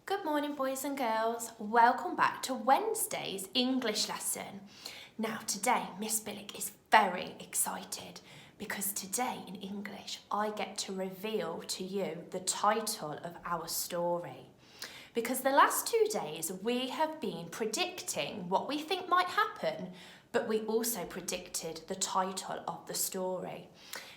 Good morning, boys and girls. Welcome back to Wednesday's English lesson. Now, today, Miss Billick is very excited because today in English, I get to reveal to you the title of our story. Because the last 2 days, we have been predicting what we think might happen, but we also predicted the title of the story.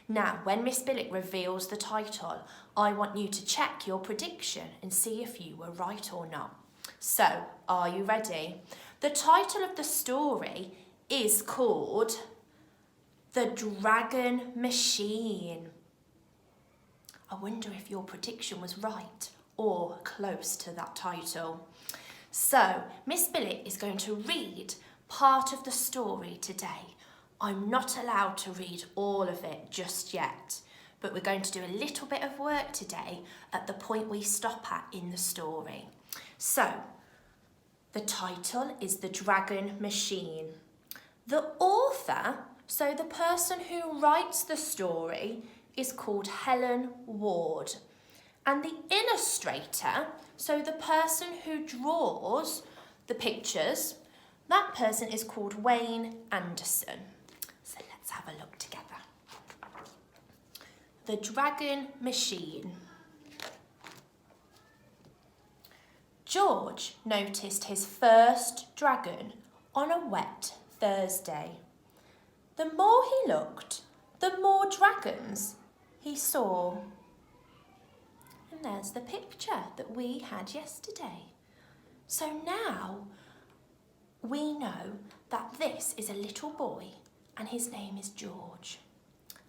Now, when Miss Billick reveals the title, I want you to check your prediction and see if you were right or not. So, are you ready? The title of the story is called The Dragon Machine. I wonder if your prediction was right or close to that title. So, Miss Billick is going to read part of the story today. I'm not allowed to read all of it just yet, but we're going to do a little bit of work today at the point we stop at in the story. So, the title is The Dragon Machine. The author, so the person who writes the story, is called Helen Ward. And the illustrator, so the person who draws the pictures, that person is called Wayne Anderson. So let's have a look together. The Dragon Machine. George noticed his first dragon on a wet Thursday. The more he looked, the more dragons he saw. And there's the picture that we had yesterday. So now we know that this is a little boy and his name is George.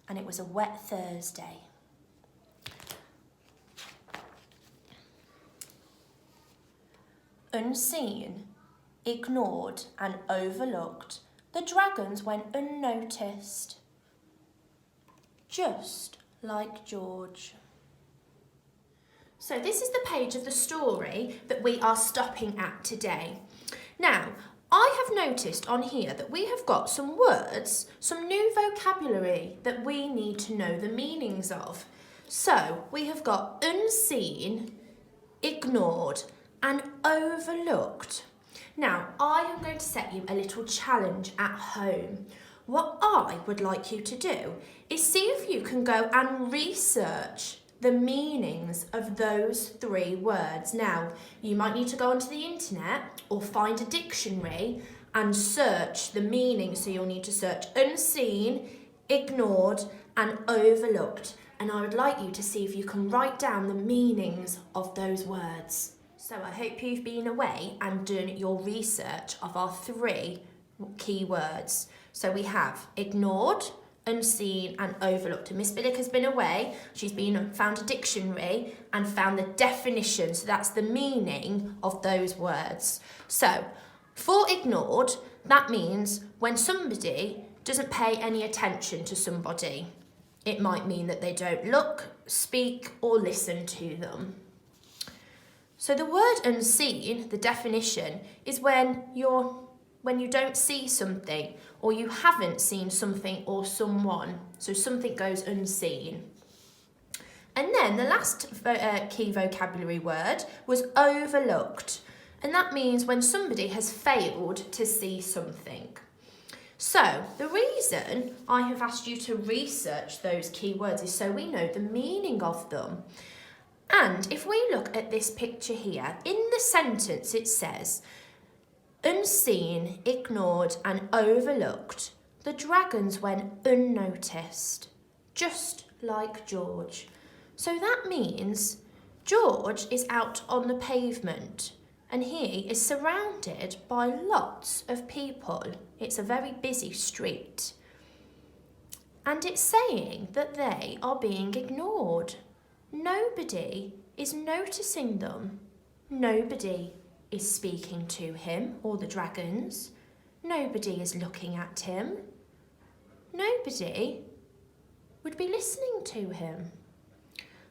And it was a wet Thursday. Unseen, ignored and overlooked, the dragons went unnoticed. Just like George. So this is the page of the story that we are stopping at today. Now, I have noticed on here that we have got some words, some new vocabulary that we need to know the meanings of. So we have got unseen, ignored and overlooked. Now, I am going to set you a little challenge at home. What I would like you to do is see if you can go and research the meanings of those 3 words. Now, you might need to go onto the internet or find a dictionary and search the meaning. So you'll need to search unseen, ignored and overlooked. And I would like you to see if you can write down the meanings of those words. So I hope you've been away and done your research of our 3 key words. So we have ignored, unseen and overlooked. And Miss Billick has been away. She's found a dictionary and found the definition. So that's the meaning of those words. So for ignored, that means when somebody doesn't pay any attention to somebody. It might mean that they don't look, speak or listen to them. So the word unseen, the definition, is when you don't see something or you haven't seen something or someone. So something goes unseen. And then the last key vocabulary word was overlooked. And that means when somebody has failed to see something. So the reason I have asked you to research those key words is so we know the meaning of them. And if we look at this picture here, in the sentence it says, unseen, ignored and overlooked, the dragons went unnoticed, just like George. So that means George is out on the pavement and he is surrounded by lots of people. It's a very busy street. And it's saying that they are being ignored. Nobody is noticing them. Nobody is speaking to him or the dragons. Nobody is looking at him. Nobody would be listening to him.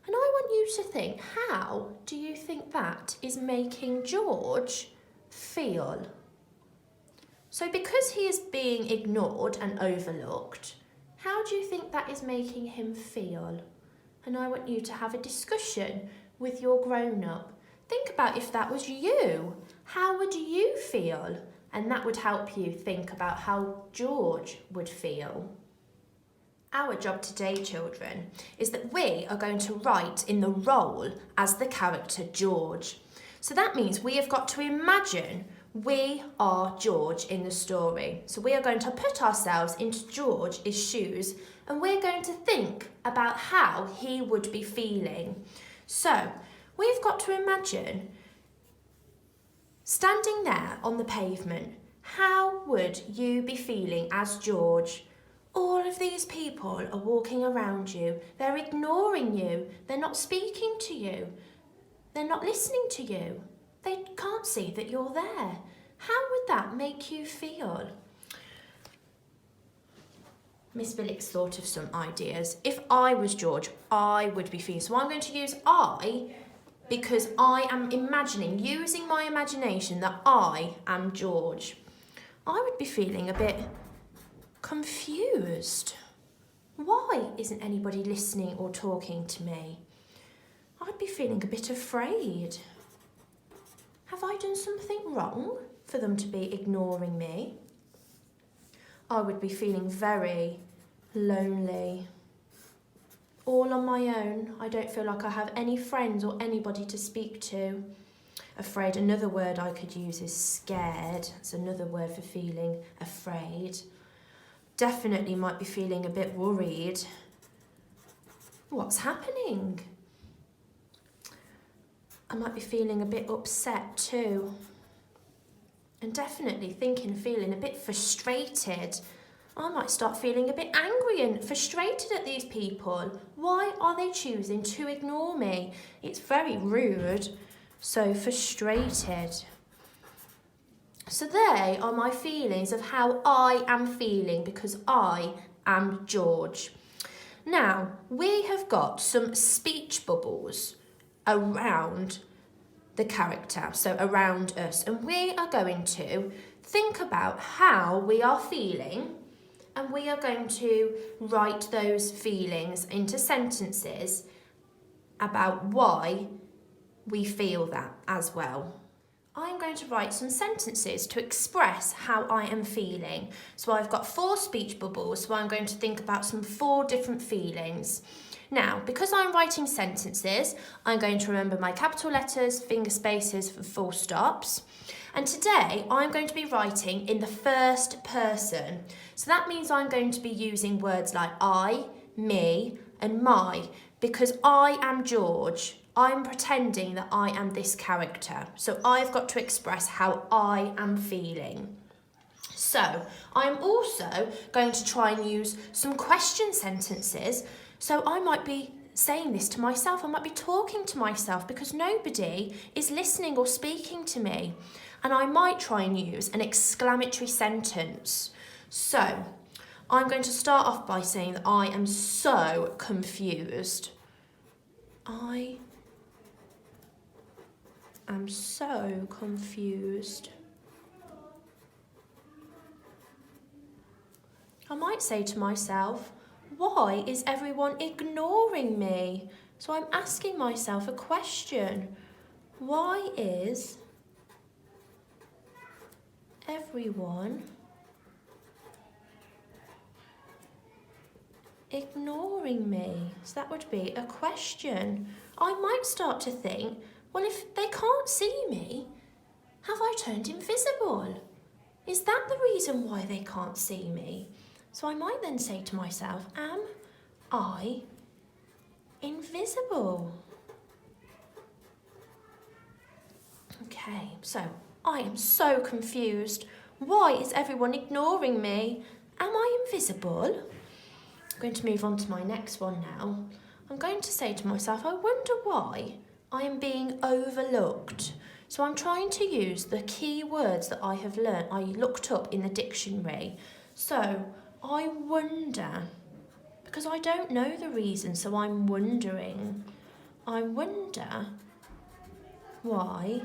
And I want you to think, how do you think that is making George feel? So because he is being ignored and overlooked, how do you think that is making him feel? And I want you to have a discussion with your grown-up Think about if that was you. How would you feel? And that would help you think about how George would feel. Our job today, children, is that we are going to write in the role as the character George. So that means we have got to imagine we are George in the story. So we are going to put ourselves into George's shoes and we're going to think about how he would be feeling. So we've got to imagine standing there on the pavement. How would you be feeling as George? All of these people are walking around you. They're ignoring you. They're not speaking to you. They're not listening to you. They can't see that you're there. How would that make you feel? Miss Billick thought of some ideas. If I was George, I would be feeling. So I'm going to use I because I am imagining, using my imagination, that I am George. I would be feeling a bit confused. Why isn't anybody listening or talking to me? I'd be feeling a bit afraid. Have I done something wrong for them to be ignoring me? I would be feeling very lonely. All on my own. I don't feel like I have any friends or anybody to speak to. Afraid, another word I could use is scared. It's another word for feeling afraid. Definitely might be feeling a bit worried. What's happening? I might be feeling a bit upset too. And definitely feeling a bit frustrated. I might start feeling a bit angry and frustrated at these people. Why are they choosing to ignore me? It's very rude. So frustrated. So they are my feelings of how I am feeling because I am George. Now, we have got some speech bubbles around the character, so around us, and we are going to think about how we are feeling and we are going to write those feelings into sentences about why we feel that as well. I'm going to write some sentences to express how I am feeling. So I've got 4 speech bubbles, so I'm going to think about some 4 different feelings. Now, because I'm writing sentences, I'm going to remember my capital letters, finger spaces for full stops. And today I'm going to be writing in the first person. So that means I'm going to be using words like I, me, and my, because I am George. I'm pretending that I am this character. So I've got to express how I am feeling. So I'm also going to try and use some question sentences. So I might be saying this to myself. I might be talking to myself because nobody is listening or speaking to me. And I might try and use an exclamatory sentence. So I'm going to start off by saying that I am so confused. I am so confused. I might say to myself, why is everyone ignoring me? So I'm asking myself a question. Why is everyone ignoring me? So that would be a question. I might start to think, well, if they can't see me, have I turned invisible? Is that the reason why they can't see me? So I might then say to myself, am I invisible? Okay, so I am so confused. Why is everyone ignoring me? Am I invisible? I'm going to move on to my next one now. I'm going to say to myself, I wonder why I am being overlooked. So I'm trying to use the key words that I have learnt, I looked up in the dictionary. So I wonder, because I don't know the reason, so I'm wondering. I wonder why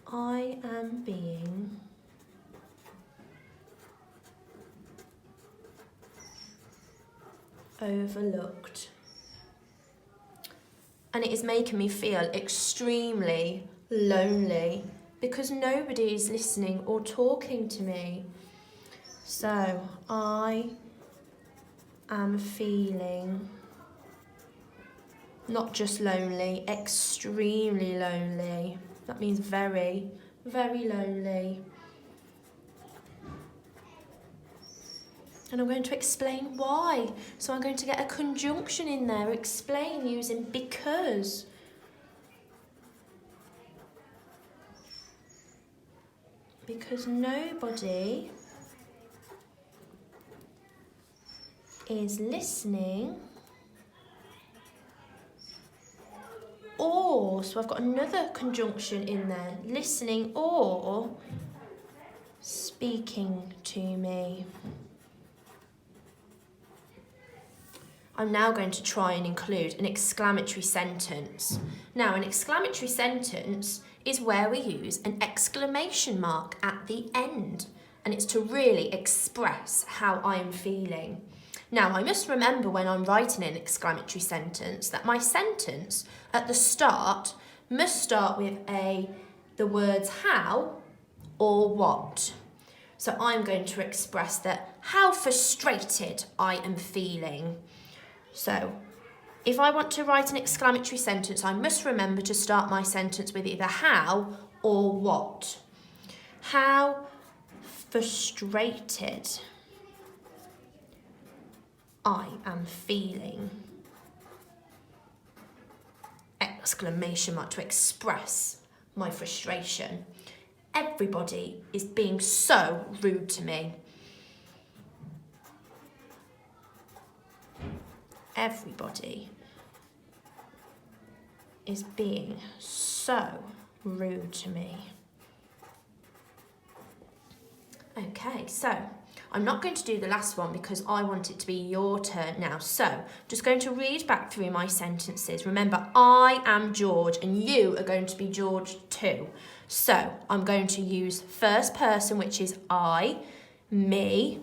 I am being overlooked. And it is making me feel extremely lonely because nobody is listening or talking to me. So I am feeling not just lonely, extremely lonely. That means very, very lonely. And I'm going to explain why. So I'm going to get a conjunction in there, explain using because. Because nobody is listening, or, so I've got another conjunction in there, listening or speaking to me. I'm now going to try and include an exclamatory sentence. Now, an exclamatory sentence is where we use an exclamation mark at the end, and it's to really express how I am feeling. Now, I must remember when I'm writing an exclamatory sentence that my sentence at the start must start with the words how or what. So I'm going to express that how frustrated I am feeling. So if I want to write an exclamatory sentence, I must remember to start my sentence with either how or what. How frustrated I am feeling. Exclamation mark to express my frustration. Everybody is being so rude to me. Everybody is being so rude to me. Okay, so I'm not going to do the last one because I want it to be your turn now. So just going to read back through my sentences. Remember, I am George and you are going to be George too. So I'm going to use first person, which is I, me,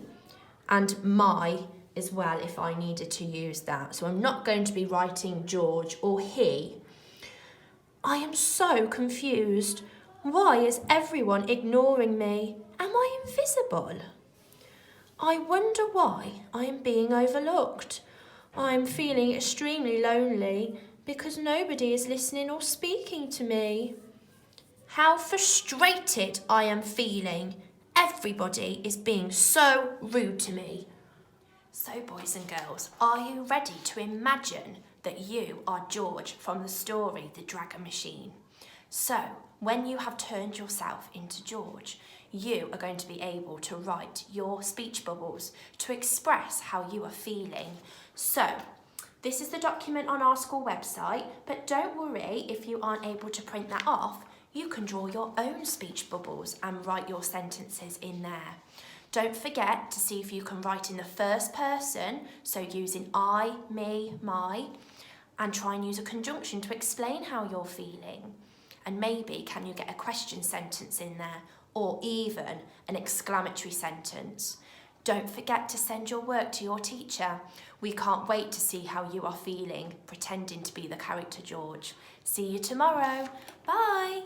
and my as well if I needed to use that. So I'm not going to be writing George or he. I am so confused. Why is everyone ignoring me? Am I invisible? I wonder why I am being overlooked. I am feeling extremely lonely because nobody is listening or speaking to me. How frustrated I am feeling. Everybody is being so rude to me. So boys and girls, are you ready to imagine that you are George from the story The Dragon Machine? So, when you have turned yourself into George, you are going to be able to write your speech bubbles to express how you are feeling. So, this is the document on our school website, but don't worry if you aren't able to print that off. You can draw your own speech bubbles and write your sentences in there. Don't forget to see if you can write in the first person, so using I, me, my, and try and use a conjunction to explain how you're feeling. And maybe can you get a question sentence in there, or even an exclamatory sentence. Don't forget to send your work to your teacher. We can't wait to see how you are feeling, pretending to be the character George. See you tomorrow. Bye.